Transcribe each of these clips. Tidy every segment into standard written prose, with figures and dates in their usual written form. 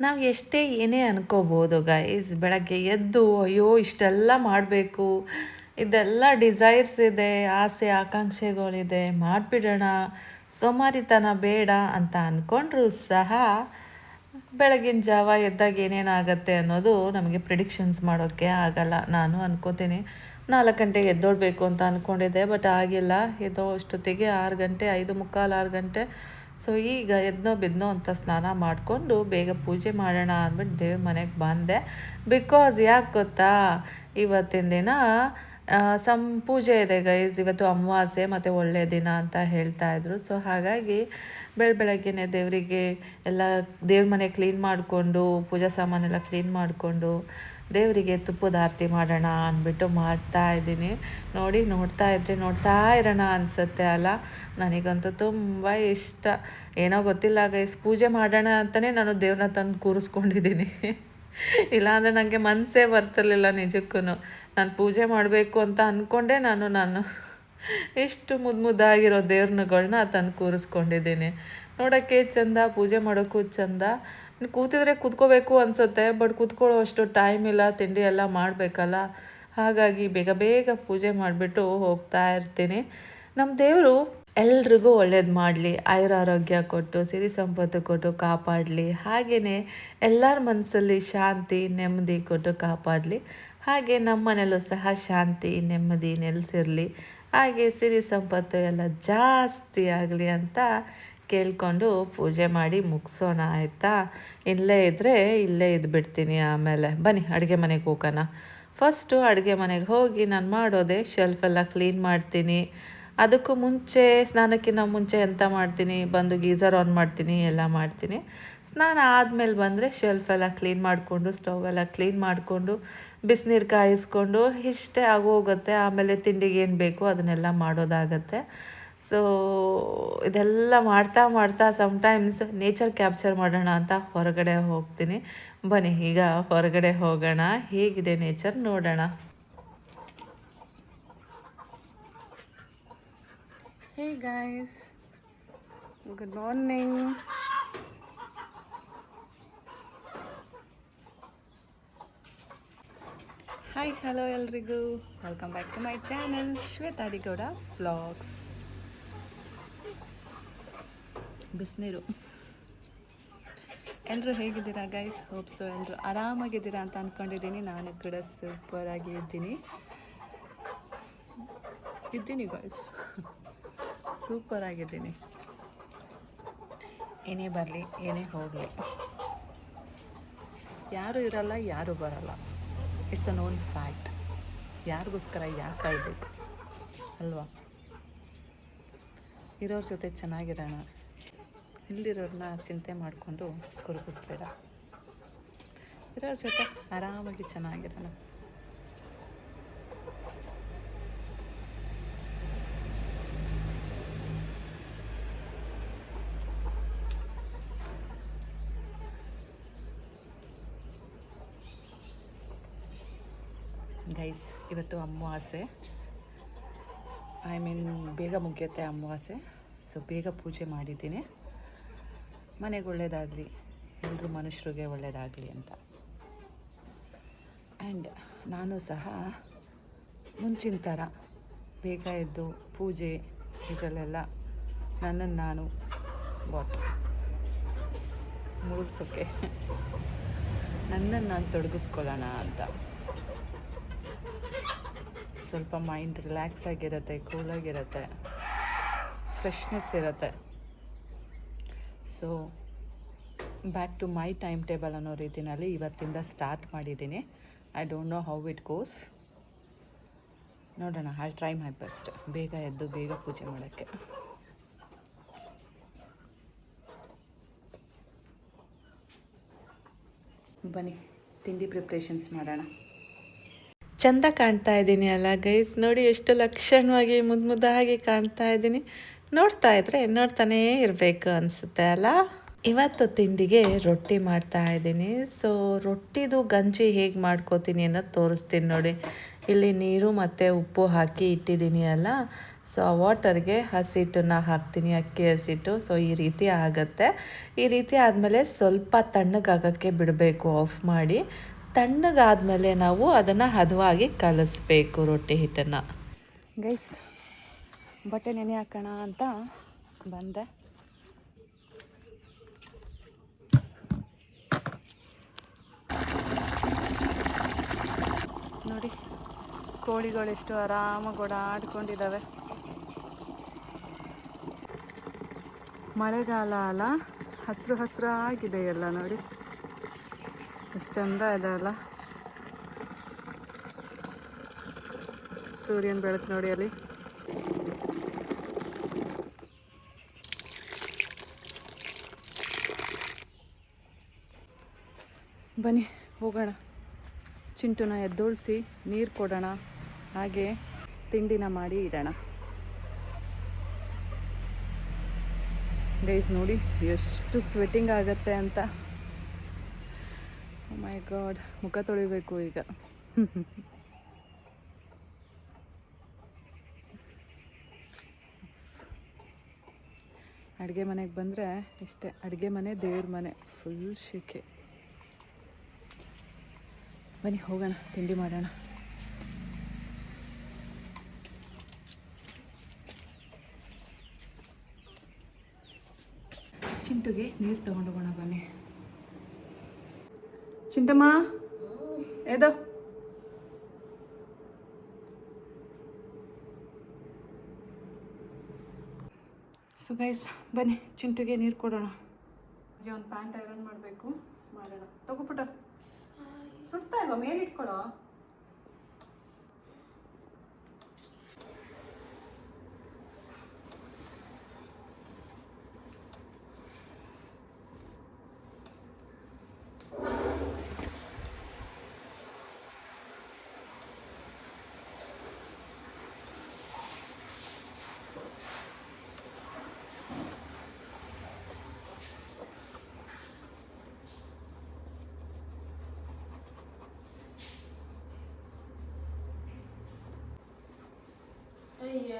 ನಾವು ಎಷ್ಟೇ ಏನೇ ಅನ್ಕೋಬೋದು ಗೈಸ್, ಬೆಳಗ್ಗೆ ಎದ್ದು ಅಯ್ಯೋ ಇಷ್ಟೆಲ್ಲ ಮಾಡಬೇಕು, ಇದೆಲ್ಲ ಡಿಸೈರ್ಸ್ ಇದೆ, ಆಸೆ ಆಕಾಂಕ್ಷೆಗಳಿದೆ, ಮಾಡಿಬಿಡೋಣ, ಸೋಮಾರಿತನ ಬೇಡ ಅಂತ ಅಂದ್ಕೊಂಡ್ರೂ ಸಹ ಬೆಳಗಿನ ಜಾವ ಎದ್ದಾಗ ಏನೇನಾಗತ್ತೆ ಅನ್ನೋದು ನಮಗೆ ಪ್ರಿಡಿಕ್ಷನ್ಸ್ ಮಾಡೋಕ್ಕೆ ಆಗಲ್ಲ. ನಾನು ಅನ್ಕೋತೀನಿ 4 ಗಂಟೆಗೆ ಎದ್ದೋಳ್ಬೇಕು ಅಂತ ಅಂದ್ಕೊಂಡಿದ್ದೆ, ಬಟ್ ಆಗಿಲ್ಲ. ಎದ್ದೋ ಅಷ್ಟೊತ್ತಿಗೆ 6 ಗಂಟೆ, 5:45, 6 ಗಂಟೆ. ಸೊ ಈಗ ಎದ್ನೋ ಬಿದ್ನೋ ಅಂತ ಸ್ನಾನ ಮಾಡಿಕೊಂಡು ಬೇಗ ಪೂಜೆ ಮಾಡೋಣ ಅಂದ್ಬಿಟ್ಟು ದೇವ್ರ ಮನೆಗೆ ಬಂದೆ. ಬಿಕಾಸ್ ಯಾಕೆ ಗೊತ್ತಾ, ಇವತ್ತಿನ ದಿನ ಪೂಜೆ ಇದೆ ಗೈಸ್. ಇವತ್ತು ಅಮಾವಾಸ್ಯೆ ಮತ್ತು ಒಳ್ಳೆಯ ದಿನ ಅಂತ ಹೇಳ್ತಾಯಿದ್ರು. ಸೊ ಹಾಗಾಗಿ ಬೆಳಗ್ಗೆನೆ ದೇವರಿಗೆ ಎಲ್ಲ ದೇವ್ರ ಮನೆ ಕ್ಲೀನ್ ಮಾಡಿಕೊಂಡು, ಪೂಜಾ ಸಾಮಾನೆಲ್ಲ ಕ್ಲೀನ್ ಮಾಡಿಕೊಂಡು, ದೇವರಿಗೆ ತುಪ್ಪದ ಆರತಿ ಮಾಡೋಣ ಅಂದ್ಬಿಟ್ಟು ಮಾಡ್ತಾಯಿದ್ದೀನಿ. ನೋಡ್ತಾ ಇರೋಣ ಅನಿಸುತ್ತೆ ಅಲ್ಲ. ನನಗಂತೂ ತುಂಬ ಇಷ್ಟ. ಏನೋ ಗೊತ್ತಿಲ್ಲ ಗೈಸ್, ಪೂಜೆ ಮಾಡೋಣ ಅಂತಲೇ ನಾನು ದೇವ್ರನ್ನ ತಂದು ಕೂರಿಸ್ಕೊಂಡಿದ್ದೀನಿ. ಇಲ್ಲಾಂದರೆ ನನಗೆ ಮನಸ್ಸೇ ಬರ್ತಿರ್ಲಿಲ್ಲ ನಿಜಕ್ಕೂ. ನಾನು ಪೂಜೆ ಮಾಡಬೇಕು ಅಂತ ಅಂದ್ಕೊಂಡೆ ನಾನು ಎಷ್ಟು ಮುದ್ದಾಗಿರೋ ದೇವ್ರಗಳನ್ನ ತಂದು ಕೂರಿಸ್ಕೊಂಡಿದ್ದೀನಿ. ನೋಡೋಕ್ಕೆ ಚಂದ, ಪೂಜೆ ಮಾಡೋಕ್ಕೂ ಚಂದ. ಕೂತಿದ್ರೆ ಕೂತ್ಕೋಬೇಕು ಅನಿಸುತ್ತೆ, ಬಟ್ ಕೂತ್ಕೊಳ್ಳೋ ಅಷ್ಟು ಟೈಮ್ ಇಲ್ಲ, ತಿಂಡಿ ಎಲ್ಲ ಮಾಡಬೇಕಲ್ಲ. ಹಾಗಾಗಿ ಬೇಗ ಪೂಜೆ ಮಾಡಿಬಿಟ್ಟು ಹೋಗ್ತಾ ಇರ್ತೀನಿ. ನಮ್ಮ ದೇವರು ಎಲ್ರಿಗೂ ಒಳ್ಳೇದು ಮಾಡಲಿ, ಆಯುರಾರೋಗ್ಯ ಕೊಟ್ಟು, ಸಿರಿ ಸಂಪತ್ತು ಕೊಟ್ಟು ಕಾಪಾಡಲಿ. ಹಾಗೆಯೇ ಎಲ್ಲರ ಮನಸ್ಸಲ್ಲಿ ಶಾಂತಿ ನೆಮ್ಮದಿ ಕೊಟ್ಟು ಕಾಪಾಡಲಿ. ಹಾಗೆ ನಮ್ಮ ಮನೇಲೂ ಸಹ ಶಾಂತಿ ನೆಮ್ಮದಿ ನೆಲೆಸಿರಲಿ. ಹಾಗೆ ಸಿರಿ ಸಂಪತ್ತು ಎಲ್ಲ ಜಾಸ್ತಿ ಆಗಲಿ ಅಂತ ಕೇಳಿಕೊಂಡು ಪೂಜೆ ಮಾಡಿ ಮುಗಿಸೋಣ ಆಯಿತಾ. ಇಲ್ಲೇ ಇದ್ಬಿಡ್ತೀನಿ. ಆಮೇಲೆ ಬನ್ನಿ ಅಡುಗೆ ಮನೆಗೆ ಹೋಗೋಣ. ಫಸ್ಟು ಅಡುಗೆ ಮನೆಗೆ ಹೋಗಿ ನಾನು ಮಾಡೋದೆ ಶೆಲ್ಫೆಲ್ಲ ಕ್ಲೀನ್ ಮಾಡ್ತೀನಿ. ಅದಕ್ಕೂ ಮುಂಚೆ, ಸ್ನಾನಕ್ಕಿಂತ ಮುಂಚೆ ಎಂತ ಮಾಡ್ತೀನಿ, ಬಂದು ಗೀಝರ್ ಆನ್ ಮಾಡ್ತೀನಿ, ಎಲ್ಲ ಮಾಡ್ತೀನಿ. ಸ್ನಾನ ಆದಮೇಲೆ ಬಂದರೆ ಶೆಲ್ಫೆಲ್ಲ ಕ್ಲೀನ್ ಮಾಡಿಕೊಂಡು, ಸ್ಟವೆಲ್ಲ ಕ್ಲೀನ್ ಮಾಡಿಕೊಂಡು, ಬಿಸಿನೀರು ಕಾಯಿಸ್ಕೊಂಡು ಇಷ್ಟೇ ಆಗೋಗುತ್ತೆ. ಆಮೇಲೆ ತಿಂಡಿಗೆ ಏನು ಬೇಕು ಅದನ್ನೆಲ್ಲ ಮಾಡೋದಾಗತ್ತೆ. ಸೊ ಇದೆಲ್ಲ ಮಾಡ್ತಾ ಸಮ್ಟೈಮ್ಸ್ ನೇಚರ್ ಕ್ಯಾಪ್ಚರ್ ಮಾಡೋಣ ಅಂತ ಹೊರಗಡೆ ಹೋಗ್ತೀನಿ. ಬನ್ನಿ ಈಗ ಹೊರಗಡೆ ಹೋಗೋಣ, ಹೇಗಿದೆ ನೇಚರ್ ನೋಡೋಣ. Hey guys, good morning. Hi, hello ಎಲ್ರಿಗೂ, welcome back to my channel Shweta Adigowda vlogs. ಬಿಸಿನೀರು. ಎಲ್ಲರೂ ಹೇಗಿದ್ದೀರಾ ಗೈಸ್? ಹೋಪ್ಸು ಎಲ್ಲರೂ ಆರಾಮಾಗಿದ್ದೀರಾ ಅಂತ ಅಂದ್ಕೊಂಡಿದ್ದೀನಿ. ನಾನು ಕೂಡ ಸೂಪರಾಗಿ ಇದ್ದೀನಿ ಗೈಸ್, ಸೂಪರಾಗಿದ್ದೀನಿ. ಏನೇ ಬರಲಿ ಏನೇ ಹೋಗಲಿ, ಯಾರೂ ಇರಲ್ಲ, ಯಾರೂ ಬರಲ್ಲ. It's a known fact. ಯಾರಿಗೋಸ್ಕರ ಯಾಕೆ ಕಾಯಬೇಕು ಅಲ್ವಾ? ಇರೋರ ಜೊತೆ ಚೆನ್ನಾಗಿರೋಣ, ಇಲ್ದಿರೋರನ್ನ ಚಿಂತೆ ಮಾಡಿಕೊಂಡು ಕೊರಗಬೇಡ. ಇರೋರ ಜೊತೆ ಆರಾಮಾಗಿ ಚೆನ್ನಾಗಿರೋಣ. ಗೈಸ್, ಇವತ್ತು ಅಮಾವಾಸ್ಯೆ, ಬೇಗ ಮುಗಿಯುತ್ತೆ ಅಮಾವಾಸ್ಯೆ. ಸೊ ಬೇಗ ಪೂಜೆ ಮಾಡಿದ್ದೀನಿ. ಮನೆಗೆ ಒಳ್ಳೆಯದಾಗಲಿ, ಎಲ್ಲರೂ ಮನುಷ್ಯರಿಗೆ ಒಳ್ಳೆಯದಾಗಲಿ ಅಂತ. ಆ್ಯಂಡ್ ನಾನು ಸಹ ಮುಂಚಿನ ಥರ ಬೇಗ ಎದ್ದು ಪೂಜೆ ಇದರಲ್ಲೆಲ್ಲ ನನ್ನನ್ನು ನಾನು ಮುಳುಗ್ಸೋಕ್ಕೆ ನನ್ನನ್ನು ನಾನು ತೊಡಗಿಸ್ಕೊಳ್ಳೋಣ ಅಂತ. ಸ್ವಲ್ಪ ಮೈಂಡ್ ರಿಲ್ಯಾಕ್ಸ್ ಆಗಿರುತ್ತೆ, ಕೂಲಾಗಿರುತ್ತೆ, ಫ್ರೆಶ್ನೆಸ್ ಇರುತ್ತೆ. So back to my time table ಅನ್ನೋ ರೀತಿಯಲ್ಲಿ ಇವತ್ತಿಂದ ಸ್ಟಾರ್ಟ್ ಮಾಡಿದ್ದೀನಿ. I don't know how it goes, ನೋಡೋಣ. ಐ ಟ್ರೈ ಮೈ ಬೆಸ್ಟ್ ಬೇಗ ಎದ್ದು ಬೇಗ ಪೂಜೆ ಮಾಡೋಕ್ಕೆ. ಬನ್ನಿ ತಿಂಡಿ ಪ್ರಿಪ್ರೇಷನ್ಸ್ ಮಾಡೋಣ. ಚಂದ ಕಾಣ್ತಾ ಇದ್ದೀನಿ ಅಲ್ಲ ಗೈಸ್? ನೋಡಿ ಎಷ್ಟು ಲಕ್ಷಣವಾಗಿ ಮುದ್ದಾಗಿ ಕಾಣ್ತಾ ಇದ್ದೀನಿ. ನೋಡ್ತಾ ಇದ್ರೆ ನೋಡ್ತಾನೇ ಇರಬೇಕು ಅನಿಸುತ್ತೆ ಅಲ್ಲ? ಇವತ್ತು ತಿಂಡಿಗೆ ರೊಟ್ಟಿ ಮಾಡ್ತಾ ಇದ್ದೀನಿ. ಸೊ ರೊಟ್ಟಿದು ಗಂಜಿ ಹೇಗೆ ಮಾಡ್ಕೋತೀನಿ ಅನ್ನೋದು ತೋರಿಸ್ತೀನಿ ನೋಡಿ. ಇಲ್ಲಿ ನೀರು ಮತ್ತು ಉಪ್ಪು ಹಾಕಿ ಇಟ್ಟಿದ್ದೀನಿ ಅಲ್ಲ. ಸೊ ಆ ವಾಟರ್ಗೆ ಹಸಿಟ್ಟನ್ನು ಹಾಕ್ತೀನಿ, ಅಕ್ಕಿ ಹಸಿಟ್ಟು. ಸೊ ಈ ರೀತಿ ಆಗುತ್ತೆ. ಈ ರೀತಿ ಆದಮೇಲೆ ಸ್ವಲ್ಪ ತಣ್ಣಗಾಗೋಕ್ಕೆ ಬಿಡಬೇಕು, ಆಫ್ ಮಾಡಿ. ತಣ್ಣಗಾದಮೇಲೆ ನಾವು ಅದನ್ನು ಹದವಾಗಿ ಕಲಿಸ್ಬೇಕು ರೊಟ್ಟಿ ಹಿಟ್ಟನ್ನು. ಗೈಸ್, ಬಟ್ಟೆ ನೆನೆ ಹಾಕೋಣ ಅಂತ ಬಂದೆ. ನೋಡಿ ಕೋಳಿಗಳೆಷ್ಟು ಆರಾಮಾಗಿ ಓಡಾಡ್ಕೊಂಡಿದ್ದಾವೆ. ಮಳೆಗಾಲ ಅಲ್ಲ, ಹಸಿರು ಹಸಿರಾಗಿದೆ ಎಲ್ಲ. ನೋಡಿ ಎಷ್ಟು ಚಂದ ಇದೆ ಅಲ್ಲ. ಸೂರ್ಯನ ಬೆಳಕು ನೋಡಿ ಅಲ್ಲಿ. ಬನ್ನಿ ಹೋಗೋಣ. ಚಿಂಟುನ ಎದ್ದೋಳಿಸಿ ನೀರು ಕೊಡೋಣ, ಹಾಗೆ ತಿಂಡಿನ ಮಾಡಿ ಇಡೋಣ. ಗೈಸ್ ನೋಡಿ ಎಷ್ಟು ಸ್ವೆಟ್ಟಿಂಗ್ ಆಗುತ್ತೆ ಅಂತ. ಮೈ ಗಾಡ್, ಮುಖ ತೊಳಿಬೇಕು ಈಗ. ಅಡುಗೆ ಮನೆಗೆ ಬಂದರೆ ಇಷ್ಟೇ, ಅಡುಗೆ ಮನೆ ದೇವ್ರ ಮನೆ, ಫುಲ್ ಶೆಕೆ. ಬನ್ನಿ ಹೋಗೋಣ, ತಿಂಡಿ ಮಾಡೋಣ. ಚಿಂಟುಗೆ ನೀರು ತಗೊಂಡೋಗೋಣ ಬನ್ನಿ. ಚಿಂಟಮ್ಮ ಏದೋ ಸೊ ಗೈಸ್, ಬನ್ನಿ ಚಿಂಟುಗೆ ನೀರು ಕೊಡೋಣ. ಹಾಗೆ ಒಂದು ಪ್ಯಾಂಟ್ ಐರನ್ ಮಾಡಬೇಕು, ಮಾಡೋಣ. ತಗೋಪುಟ, ಸುಡ್ತಾ ಇಲ್ವಾ? ಮೇಲೆ ಇಟ್ಕೊಳೋ. ಅಯ್ಯ,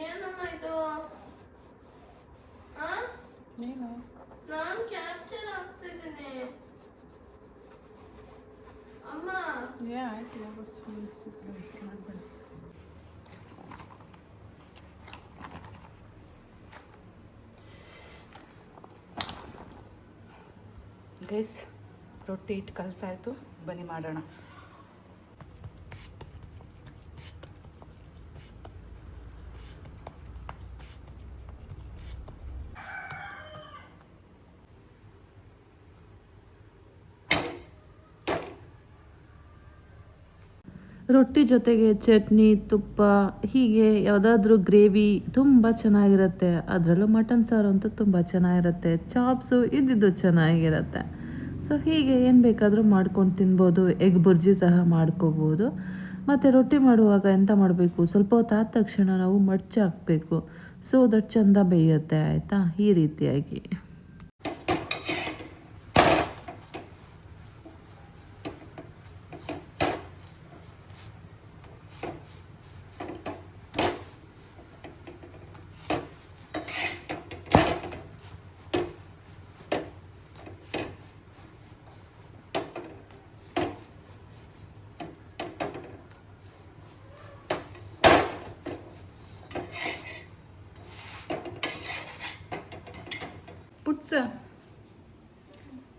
ಏನಮ್ಮ ಇದು? ನೀನು ನಾನು ಕ್ಯಾಪ್ಚರ್ ಆಗ್ತಿದ್ದೀನಿ ಅಮ್ಮ. ಆಯ್ತು, ಮಾಡಬೇಡ. ಗೈಸ್, ರೊಟ್ಟಿ ಇಟ್ಟು ಕಲಸಾಯ್ತು, ಬನ್ನಿ ಮಾಡೋಣ. ರೊಟ್ಟಿ ಜೊತೆಗೆ ಚಟ್ನಿ, ತುಪ್ಪ, ಹೀಗೆ ಯಾವುದಾದ್ರೂ ಗ್ರೇವಿ ತುಂಬ ಚೆನ್ನಾಗಿರುತ್ತೆ. ಅದರಲ್ಲೂ ಮಟನ್ ಸಾರು ಅಂತೂ ತುಂಬ ಚೆನ್ನಾಗಿರುತ್ತೆ. ಚಾಪ್ಸು ಇದ್ದಿದ್ದು ಚೆನ್ನಾಗಿರುತ್ತೆ. ಸೊ ಹೀಗೆ ಏನು ಬೇಕಾದರೂ ಮಾಡ್ಕೊಂಡು ತಿನ್ಬೋದು. ಎಗ್ ಬುರ್ಜಿ ಸಹ ಮಾಡ್ಕೋಬೋದು. ಮತ್ತು ರೊಟ್ಟಿ ಮಾಡುವಾಗ ಎಂತ ಮಾಡಬೇಕು, ಸ್ವಲ್ಪ ಹೊತ್ತು ಆದ ತಕ್ಷಣ ನಾವು ಮಡ್ಚಿ ಹಾಕಬೇಕು. ಸೊ ದಟ್ ಚೆಂದ ಬೇಯುತ್ತೆ, ಆಯಿತಾ? ಈ ರೀತಿಯಾಗಿ ಪುಟ್ಸ,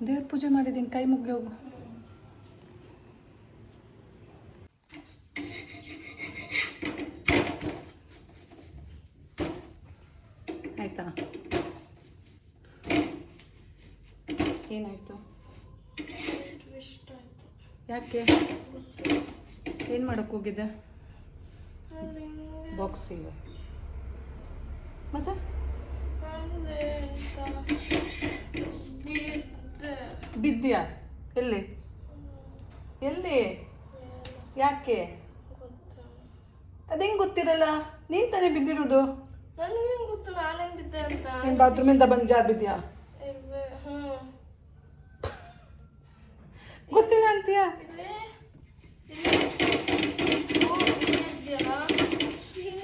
ದೇವ್ರ ಪೂಜೆ ಮಾಡಿದ್ದೀನಿ, ಕೈ ಮುಗಿ ಹೋಗು. ಆಯ್ತಾ? ಏನಾಯ್ತು? ಯಾಕೆ? ಏನು ಮಾಡಕ್ಕೆ ಹೋಗಿದ್ದೆ? ಬಾಕ್ಸಿಂಗ್. ಮತ್ತೆ ಬಿದ್ದ್ಯಾ? ಎಲ್ಲಿ ಎಲ್ಲಿ? ಯಾಕೆ? ಅದೇಂಗೆ ಗೊತ್ತಿರಲ್ಲ? ನೀನು ತಾನೇ ಬಿದ್ದಿರೋದು. ನನ್ಗೇನು ಗೊತ್ತು ನಾನೇನು ಬಿದ್ದೆ ಅಂತ? ನೀನು ಬಾತ್ರೂಮಿಂದ ಬಂದು ಜಾರ್ ಬಿದ್ದ್ಯಾ? ಗೊತ್ತಿಲ್ಲ ಅಂತೀಯಾ? ಹಿಂಗೆ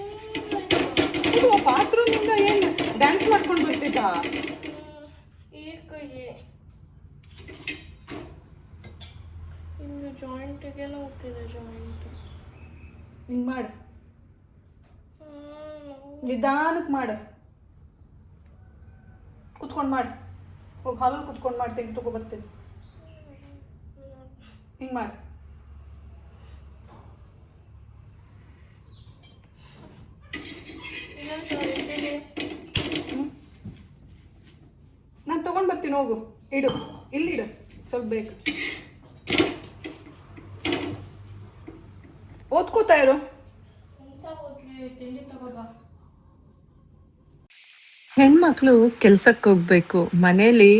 ಜಾಯಿಂಟಿಗೆ ನೋಡ್ತಿದೆ ಜಾಯಿಂಟ್. ಹಿಂಗೆ ಮಾಡು, ನಿಧಾನಕ್ಕೆ ಮಾಡು, ಕುತ್ಕೊಂಡು ಮಾಡು. ಹೋಗಿ ಹಾಲಲ್ಲಿ ಕುತ್ಕೊಂಡು ಮಾಡ್ತೀನಿ, ತಗೊಬರ್ತೀನಿ. ಹಿಂಗೆ ಮಾಡು. ನಾನು ತೊಗೊಂಡು ಬರ್ತೀನಿ, ಹೋಗು. ಇಡು, ಇಲ್ಲಿಡು, ಸ್ವಲ್ಪ ಬೇಕು. ಓದ್ಕೋತಾ ಇರು. ಎಂತ ಓದ್ಲಿ, ತಿಂಡಿ ತಗೋಬಾ. ಹೆಣ್ಮಕ್ಳು ಕೆಲ್ಸಕ್ಕೆ ಹೋಗ್ಬೇಕು, ಮನೇಲಿ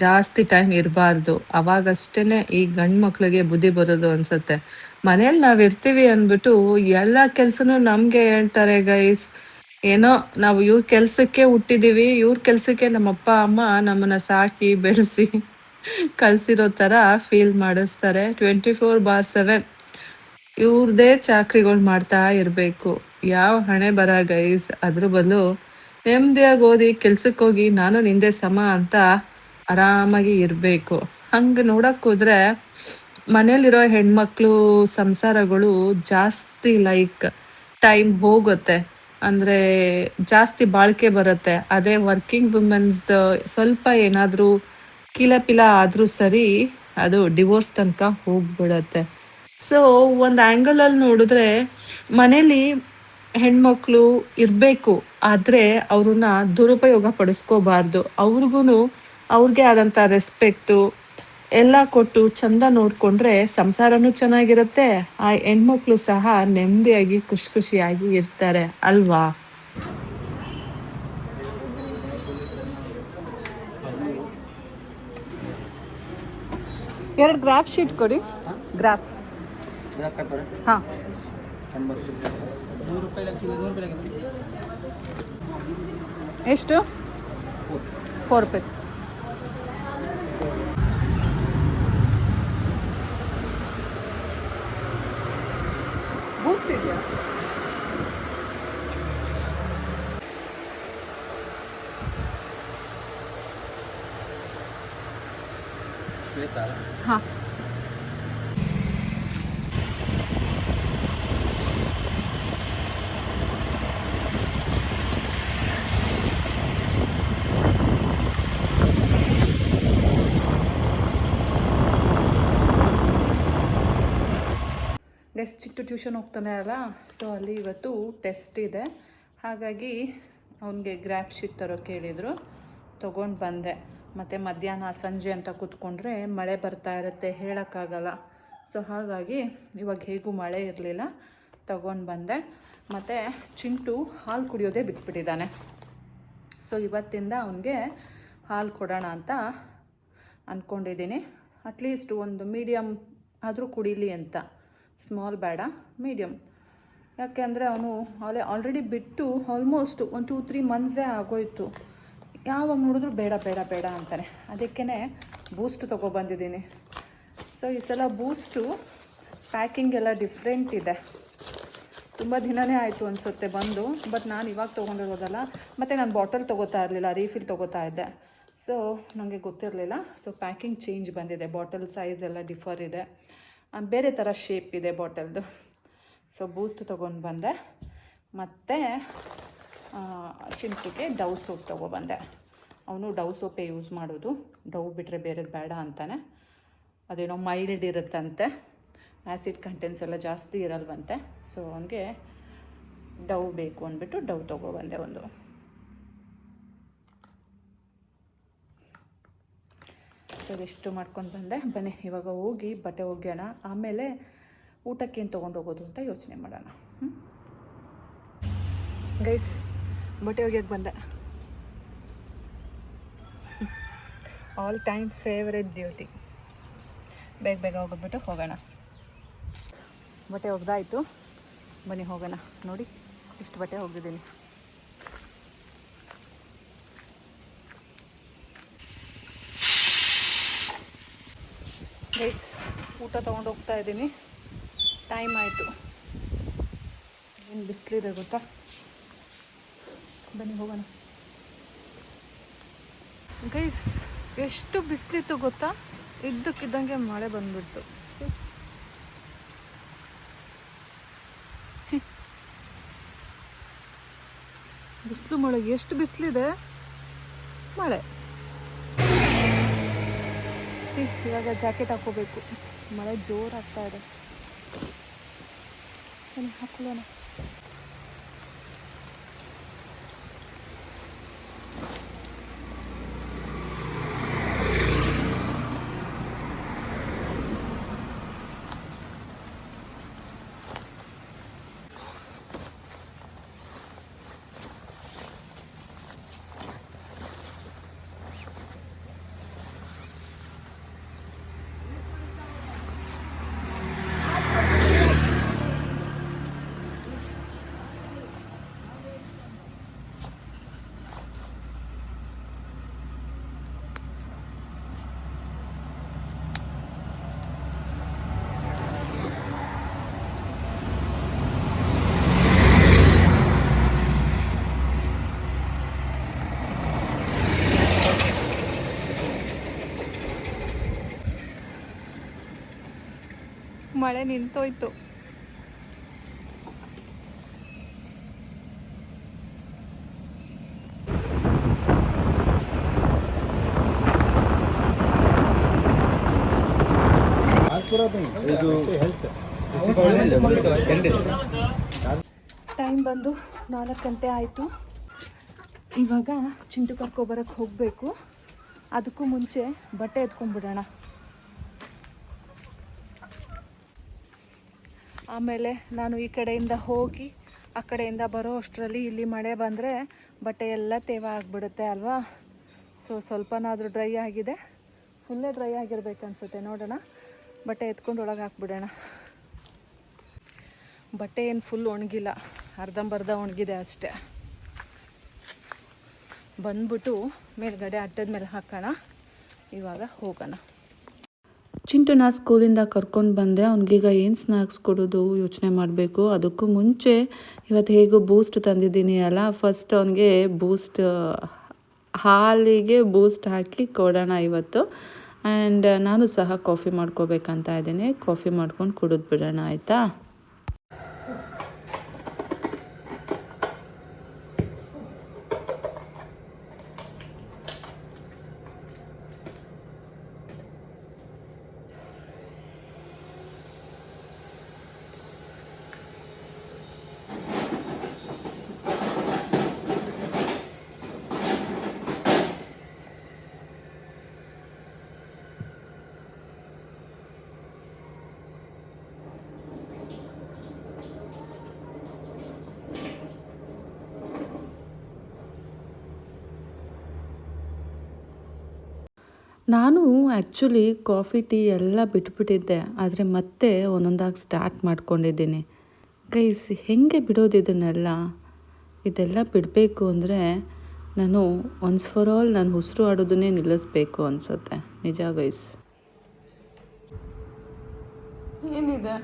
ಜಾಸ್ತಿ ಟೈಮ್ ಇರಬಾರ್ದು. ಅವಾಗಷ್ಟೇ ಈ ಗಂಡು ಮಕ್ಳಿಗೆ ಬುದ್ಧಿ ಬರೋದು ಅನ್ಸತ್ತೆ. ಮನೇಲಿ ನಾವು ಇರ್ತೀವಿ ಅಂದ್ಬಿಟ್ಟು ಎಲ್ಲ ಕೆಲ್ಸನೂ ನಮಗೆ ಹೇಳ್ತಾರೆ ಗೈಸ್. ಏನೋ ನಾವು ಇವ್ರ ಕೆಲ್ಸಕ್ಕೆ ಹುಟ್ಟಿದೀವಿ, ಇವ್ರ ಕೆಲ್ಸಕ್ಕೆ ನಮ್ಮ ಅಪ್ಪ ಅಮ್ಮ ನಮ್ಮನ್ನ ಸಾಕಿ ಬೆಳೆಸಿ ಕಳ್ಸಿರೋ ಥರ ಫೀಲ್ ಮಾಡಿಸ್ತಾರೆ. 24/7 ಇವ್ರದೇ ಚಾಕ್ರಿಗಳು ಮಾಡ್ತಾ ಇರಬೇಕು. ಯಾವ ಹಣೆ ಬರ ಗೈಸ್. ಅದ್ರ ಬದಲು ನೆಮ್ಮದಿಯಾಗಿ ಓದಿ ಕೆಲ್ಸಕ್ಕೆ ಹೋಗಿ ನಾನು ನಿಂದೆ ಸಮ ಅಂತ ಆರಾಮಾಗಿ ಇರಬೇಕು. ಹಂಗೆ ನೋಡಕ್ಕೆ ಹೋದ್ರೆ ಮನೇಲಿರೋ ಹೆಣ್ಮಕ್ಳು ಸಂಸಾರಗಳು ಜಾಸ್ತಿ ಟೈಮ್ ಹೋಗುತ್ತೆ, ಅಂದರೆ ಜಾಸ್ತಿ ಬಾಳಿಕೆ ಬರುತ್ತೆ. ಅದೇ ವರ್ಕಿಂಗ್ ವುಮೆನ್ಸ್ದು ಸ್ವಲ್ಪ ಏನಾದರೂ ಕಿಲಪಿಲ ಆದರೂ ಸರಿ, ಅದು ಡಿವೋರ್ಸ್ ತನಕ ಹೋಗ್ಬಿಡತ್ತೆ. ಸೊ ಒಂದು ಆ್ಯಂಗಲಲ್ಲಿ ನೋಡಿದ್ರೆ ಮನೇಲಿ ಹೆಣ್ಮಕ್ಳು ಇರಬೇಕು, ಆದರೆ ಅವ್ರನ್ನ ದುರುಪಯೋಗ ಪಡಿಸ್ಕೋಬಾರ್ದು. ಅವ್ರಿಗೂ ಅವ್ರಿಗೆ ಆದಂಥ ರೆಸ್ಪೆಕ್ಟು ಎಲ್ಲ ಕೊಟ್ಟು ಚಂದ ನೋಡಿಕೊಂಡ್ರೆ ಸಂಸಾರನೂ ಚೆನ್ನಾಗಿರುತ್ತೆ, ಆ ಹೆಣ್ಮಕ್ಳು ಸಹ ನೆಮ್ಮದಿಯಾಗಿ ಖುಷಿಯಾಗಿ ಇರ್ತಾರೆ ಅಲ್ವಾ? ಎರಡು ಗ್ರಾಫ್ ಶೀಟ್ ಕೊಡಿ. ಗ್ರಾಫ್. ಹಾಂ, ಎಷ್ಟು? 4 ರೂಪೀಸ್. ಬೂಸ್ಟ್ ಇದೆಯಾ? ಹಾಂ. ಚಿಕ್ಕ ಟ್ಯೂಷನ್ ಹೋಗ್ತಾನೆ ಅಲ್ಲ, ಸೊ ಅಲ್ಲಿ ಇವತ್ತು ಟೆಸ್ಟ್ ಇದೆ. ಹಾಗಾಗಿ ಅವನಿಗೆ ಗ್ರಾಫ್ ಶೀಟ್ ತರೋ ಕೇಳಿದರು, ತೊಗೊಂಡು ಬಂದೆ. ಮತ್ತು ಮಧ್ಯಾಹ್ನ ಸಂಜೆ ಅಂತ ಕೂತ್ಕೊಂಡ್ರೆ ಮಳೆ ಬರ್ತಾ ಇರುತ್ತೆ, ಹೇಳೋಕ್ಕಾಗಲ್ಲ. ಸೊ ಹಾಗಾಗಿ ಇವಾಗ ಹೇಗೂ ಮಳೆ ಇರಲಿಲ್ಲ, ತೊಗೊಂಡು ಬಂದೆ. ಮತ್ತು ಚಿಂಟು ಹಾಲು ಕುಡಿಯೋದೇ ಬಿಟ್ಬಿಟ್ಟಿದ್ದಾನೆ. ಸೊ ಇವತ್ತಿಂದ ಅವನಿಗೆ ಹಾಲು ಕೊಡೋಣ ಅಂತ ಅಂದ್ಕೊಂಡಿದ್ದೀನಿ. ಅಟ್ಲೀಸ್ಟ್ ಒಂದು ಮೀಡಿಯಮ್ ಆದರೂ ಕುಡೀಲಿ ಅಂತ. ಸ್ಮಾಲ್ ಬೇಡ, ಮೀಡಿಯಮ್. ಯಾಕೆ ಅಂದರೆ ಅವನು ಆಲ್ರೆಡಿ ಬಿಟ್ಟು ಆಲ್ಮೋಸ್ಟ್ 1-2-3 ಮಂತ್ಸೇ ಆಗೋಯ್ತು. ಯಾವಾಗ ನೋಡಿದ್ರು ಬೇಡ ಬೇಡ ಬೇಡ ಅಂತಾನೆ. ಅದಕ್ಕೇ ಬೂಸ್ಟ್ ತೊಗೊಬಂದಿದ್ದೀನಿ. ಸೊ ಈ ಸಲ ಬೂಸ್ಟು ಪ್ಯಾಕಿಂಗ್ ಎಲ್ಲ ಡಿಫ್ರೆಂಟ್ ಇದೆ. ತುಂಬ ದಿನವೇ ಆಯಿತು ಅನಿಸುತ್ತೆ ಬಂದು, ಬಟ್ ನಾನು ಇವಾಗ ತೊಗೊಂಡಿರೋದಲ್ಲ. ಮತ್ತು ನಾನು ಬಾಟಲ್ ತೊಗೋತಾ ಇರಲಿಲ್ಲ, ರೀಫಿಲ್ ತೊಗೋತಾ ಇದ್ದೆ. ಸೊ ನನಗೆ ಗೊತ್ತಿರಲಿಲ್ಲ. ಸೊ ಪ್ಯಾಕಿಂಗ್ ಚೇಂಜ್ ಬಂದಿದೆ, ಬಾಟಲ್ ಸೈಜ್ ಎಲ್ಲ ಡಿಫರ್ ಇದೆ, ಬೇರೆ ಥರ ಶೇಪ್ ಇದೆ ಬಾಟಲ್ದು. ಸೊ ಬೂಸ್ಟ್ ತೊಗೊಂಡು ಬಂದೆ. ಮತ್ತು ಚಿಂಟುಗೆ ಡವ್ ಸೋಪ್ ತೊಗೊಬಂದೆ. ಅವನು ಡವ್ ಸೋಪೇ ಯೂಸ್ ಮಾಡೋದು, ಡವ್ ಬಿಟ್ಟರೆ ಬೇರೆದು ಬೇಡ ಅಂತಾನೆ. ಅದೇನೋ ಮೈಲ್ಡ್ ಇರುತ್ತಂತೆ, ಆ್ಯಸಿಡ್ ಕಂಟೆಂಟ್ಸ್ ಎಲ್ಲ ಜಾಸ್ತಿ ಇರಲ್ವಂತೆ. ಸೊ ಅವನಿಗೆ ಡವ್ ಬೇಕು ಅಂದ್ಬಿಟ್ಟು ಡವ್ ತೊಗೊಬಂದೆ ಒಂದು. ಸೊ ಇದಿಷ್ಟು ಮಾಡ್ಕೊಂಡು ಬಂದೆ. ಬನ್ನಿ ಇವಾಗ ಹೋಗಿ ಬಟ್ಟೆ ಒಗೆಯೋಣ, ಆಮೇಲೆ ಊಟಕ್ಕೇನು ತೊಗೊಂಡು ಹೋಗೋದು ಅಂತ ಯೋಚನೆ ಮಾಡೋಣ. ಗೈಸ್, ಬಟ್ಟೆ ಒಗೆಯೋಕ್ಕೆ ಬಂದೆ. All time favourite duty. ಬೇಗ ಬೇಗ ಹೋಗ್ಬಿಟ್ಟು ಹೋಗೋಣ. ಬಟ್ಟೆ ಒಗ್ದಾಯಿತು, ಬನ್ನಿ ಹೋಗೋಣ. ನೋಡಿ ಇಷ್ಟು ಬಟ್ಟೆ ಒಗೆದಿದ್ದೀನಿ. ಗೈಸ್, ಊಟ ತೊಗೊಂಡು ಹೋಗ್ತಾ ಇದ್ದೀನಿ. ಟೈಮ್ ಆಯಿತು. ಏನು ಬಿಸಿಲಿದೆ ಗೊತ್ತಾ? ಬನ್ನಿ ಹೋಗೋಣ. ಗೈಸ್, ಎಷ್ಟು ಬಿಸಿಲಿತ್ತು ಗೊತ್ತಾ? ಇದ್ದಕ್ಕಿದ್ದಂಗೆ ಮಳೆ ಬಂದ್ಬಿಟ್ಟು. ಬಿಸಿಲು ಮಳೆ, ಎಷ್ಟು ಬಿಸಿಲಿದೆ, ಮಳೆ. ಇವಾಗ ಜಾಕೆಟ್ ಹಾಕೋಬೇಕು, ಮಳೆ ಜೋರಾಗ್ತಾ ಇದೆ. ಹಾಕೊಳ್ಳೋಣ. ಮಳೆ ನಿಂತೋಯ್ತು. ಟೈಮ್ ಬಂದು 4 ಗಂಟೆ ಆಯಿತು. ಇವಾಗ ಚಿಂಟು ಕರ್ಕೊಬರಕ್ಕೆ ಹೋಗಬೇಕು. ಅದಕ್ಕೂ ಮುಂಚೆ ಬಟ್ಟೆ ಎತ್ಕೊಂಡ್ಬಿಡೋಣ. ಆಮೇಲೆ ನಾನು ಈ ಕಡೆಯಿಂದ ಹೋಗಿ ಆ ಕಡೆಯಿಂದ ಬರೋ ಅಷ್ಟರಲ್ಲಿ ಇಲ್ಲಿ ಮಳೆ ಬಂದರೆ ಬಟ್ಟೆ ಎಲ್ಲ ತೇವ ಆಗಿಬಿಡುತ್ತೆ ಅಲ್ವಾ. ಸ್ವಲ್ಪನಾದರೂ ಡ್ರೈ ಆಗಿದೆ, ಫುಲ್ಲೇ ಡ್ರೈ ಆಗಿರ್ಬೇಕನ್ಸುತ್ತೆ. ನೋಡೋಣ, ಬಟ್ಟೆ ಎತ್ಕೊಂಡು ಒಳಗೆ ಹಾಕ್ಬಿಡೋಣ. ಬಟ್ಟೆ ಏನು ಫುಲ್ ಒಣಗಿಲ್ಲ, ಅರ್ಧಂಬರ್ಧ ಒಣಗಿದೆ ಅಷ್ಟೆ. ಬಂದ್ಬಿಟ್ಟು ಮೇಲ್ಗಡೆ ಅಡ್ಡದ ಮೇಲೆ ಹಾಕೋಣ. ಇವಾಗ ಹೋಗೋಣ. ಚಿಂಟುನ ಸ್ಕೂಲಿಂದ ಕರ್ಕೊಂಡು ಬಂದೆ. ಅವ್ನಿಗೀಗ ಏನು ಸ್ನ್ಯಾಕ್ಸ್ ಕೊಡೋದು ಯೋಚನೆ ಮಾಡಬೇಕು. ಅದಕ್ಕೂ ಮುಂಚೆ ಇವತ್ತು ಹೇಗೂ ಬೂಸ್ಟ್ ತಂದಿದ್ದೀನಿ ಅಲ್ಲ, ಫಸ್ಟ್ ಅವನಿಗೆ ಬೂಸ್ಟ್, ಹಾಲಿಗೆ ಬೂಸ್ಟ್ ಹಾಕಿ ಕೊಡೋಣ ಇವತ್ತು. ಆ್ಯಂಡ್ ನಾನು ಸಹ ಕಾಫಿ ಮಾಡ್ಕೋಬೇಕಂತ ಇದ್ದೀನಿ. ಕಾಫಿ ಮಾಡ್ಕೊಂಡು ಕುಡಿದು ಬಿಡೋಣ, ಆಯಿತಾ? ನಾನು ಆ್ಯಕ್ಚುಲಿ ಕಾಫಿ ಟೀ ಎಲ್ಲ ಬಿಟ್ಬಿಟ್ಟಿದ್ದೆ, ಆದರೆ ಮತ್ತೆ ಒಂದೊಂದಾಗಿ ಸ್ಟಾರ್ಟ್ ಮಾಡ್ಕೊಂಡಿದ್ದೀನಿ. ಗೈಸ್, ಹೇಗೆ ಬಿಡೋದು ಇದನ್ನೆಲ್ಲ? ಇದೆಲ್ಲ ಬಿಡಬೇಕು ಅಂದರೆ ನಾನು ಒನ್ಸ್ ಫಾರ್ ಆಲ್ ನಾನು ಉಸಿರು ಆಡೋದನ್ನೇ ನಿಲ್ಲಿಸ್ಬೇಕು ಅನಿಸುತ್ತೆ. ನಿಜ ಗೈಸ್. ಏನಿದೆ?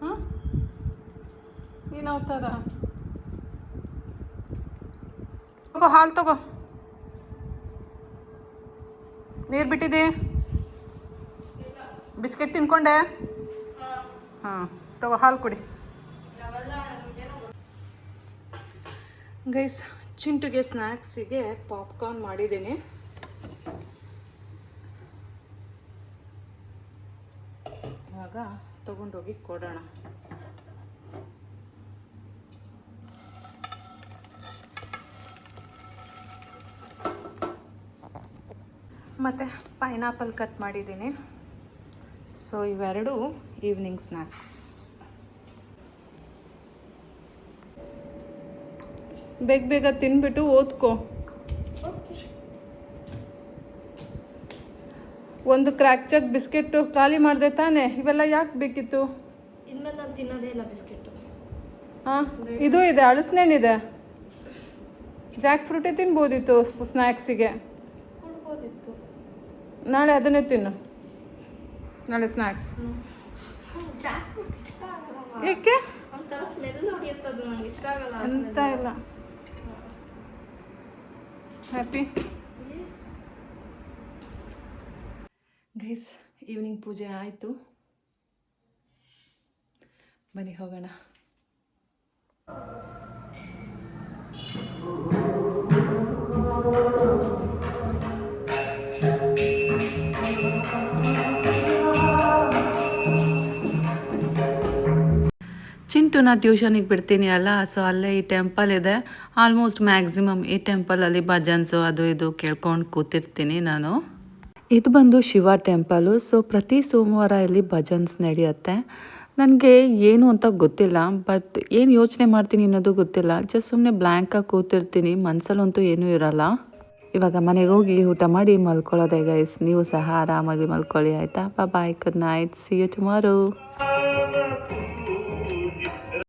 ಹಾಂ, ಏನು ಅವತಾರ? ತಗೋ, ಹಾಲು ತಗೋ. ನೀರು ಬಿಟ್ಟಿದೆ? ಬಿಸ್ಕೆಟ್ ತಿನ್ಕೊಂಡೆ? ಹಾಂ, ತಗೋ, ಹಾಲು ಕುಡಿ. ಗೈಸ್, ಚಿಂಟುಗೆ ಸ್ನ್ಯಾಕ್ಸಿಗೆ ಪಾಪ್ಕಾರ್ನ್ ಮಾಡಿದ್ದೀನಿ. ಇವಾಗ ತೊಗೊಂಡೋಗಿ ಕೊಡೋಣ. ಮತ್ತು ಪೈನಾಪಲ್ ಕಟ್ ಮಾಡಿದ್ದೀನಿ. ಸೊ ಇವೆರಡು ಈವ್ನಿಂಗ್ ಸ್ನ್ಯಾಕ್ಸ್. ಬೇಗ ಬೇಗ ತಿನ್ಬಿಟ್ಟು ಓದ್ಕೋ. ಒಂದು ಕ್ರ್ಯಾಕ್ ಜಗ್ ಬಿಸ್ಕೆಟ್ಟು ಖಾಲಿ ಮಾಡಿದೆ ತಾನೆ? ಇವೆಲ್ಲ ಯಾಕೆ ಬೇಕಿತ್ತು? ಇನ್ಮೇಲೆ ನಾನು ತಿನ್ನೋದೇ ಇಲ್ಲ ಬಿಸ್ಕೆಟು. ಹಾಂ, ಇದು ಇದೆ, ಅಳಸ್ನೇನಿದೆ, ಜಾಕ್ ಫ್ರೂಟೇ ತಿನ್ಬೋದಿತ್ತು ಸ್ನ್ಯಾಕ್ಸಿಗೆ. ಕೊಡ್ಬೋದಿತ್ತು. ನಾಳೆ ಅದನ್ನೇ ತಿನ್ನು, ನಾಳೆ ಸ್ನ್ಯಾಕ್ಸ್. ಜಾಕ್ ಫ್ರೂಟ್ ಇಷ್ಟ ಆಗಲ್ಲ. ಏಕೆ? ಒಂಥರ ಸ್ಮೆಲ್ ಹೊಡಿಯುತ್ತದು, ನನಗೆ ಇಷ್ಟ ಆಗಲ್ಲ. ಎಂತ ಇಲ್ಲ. ಹ್ಯಾಪಿ ಗೈಸ್, ಈವ್ನಿಂಗ್ ಪೂಜೆ ಆಯಿತು. ಬನ್ನಿ ಹೋಗೋಣ. ಚಿಂಟುನ ಟ್ಯೂಷನಿಗೆ ಬಿಡ್ತೀನಿ ಅಲ್ಲ, ಸೊ ಅಲ್ಲೇ ಈ ಟೆಂಪಲ್ ಇದೆ. ಆಲ್ಮೋಸ್ಟ್ ಮ್ಯಾಕ್ಸಿಮಮ್ ಈ ಟೆಂಪಲಲ್ಲಿ ಭಜನ್ಸು ಅದು ಇದು ಕೇಳ್ಕೊಂಡು ಕೂತಿರ್ತೀನಿ ನಾನು. ಇದು ಬಂದು ಶಿವ ಟೆಂಪಲು. ಸೊ ಪ್ರತಿ ಸೋಮವಾರ ಇಲ್ಲಿ ಭಜನ್ಸ್ ನಡೆಯುತ್ತೆ. ನನಗೆ ಏನು ಅಂತ ಗೊತ್ತಿಲ್ಲ, ಬಟ್ ಏನು ಯೋಚನೆ ಮಾಡ್ತೀನಿ ಅನ್ನೋದು ಗೊತ್ತಿಲ್ಲ. ಜಸ್ಟ್ ಸುಮ್ಮನೆ ಬ್ಲ್ಯಾಂಕಾಗಿ ಕೂತಿರ್ತೀನಿ, ಮನಸ್ಸಲ್ಲಂತೂ ಏನೂ ಇರಲ್ಲ. ಇವಾಗ ಮನೆಗೆ ಹೋಗಿ ಊಟ ಮಾಡಿ ಮಲ್ಕೊಳ್ಳೋದೆ ಗೈಸ್. ನೀವು ಸಹ ಆರಾಮಾಗಿ ಮಲ್ಕೊಳ್ಳಿ ಆಯಿತಾ. Bye, good night, see you tomorrow.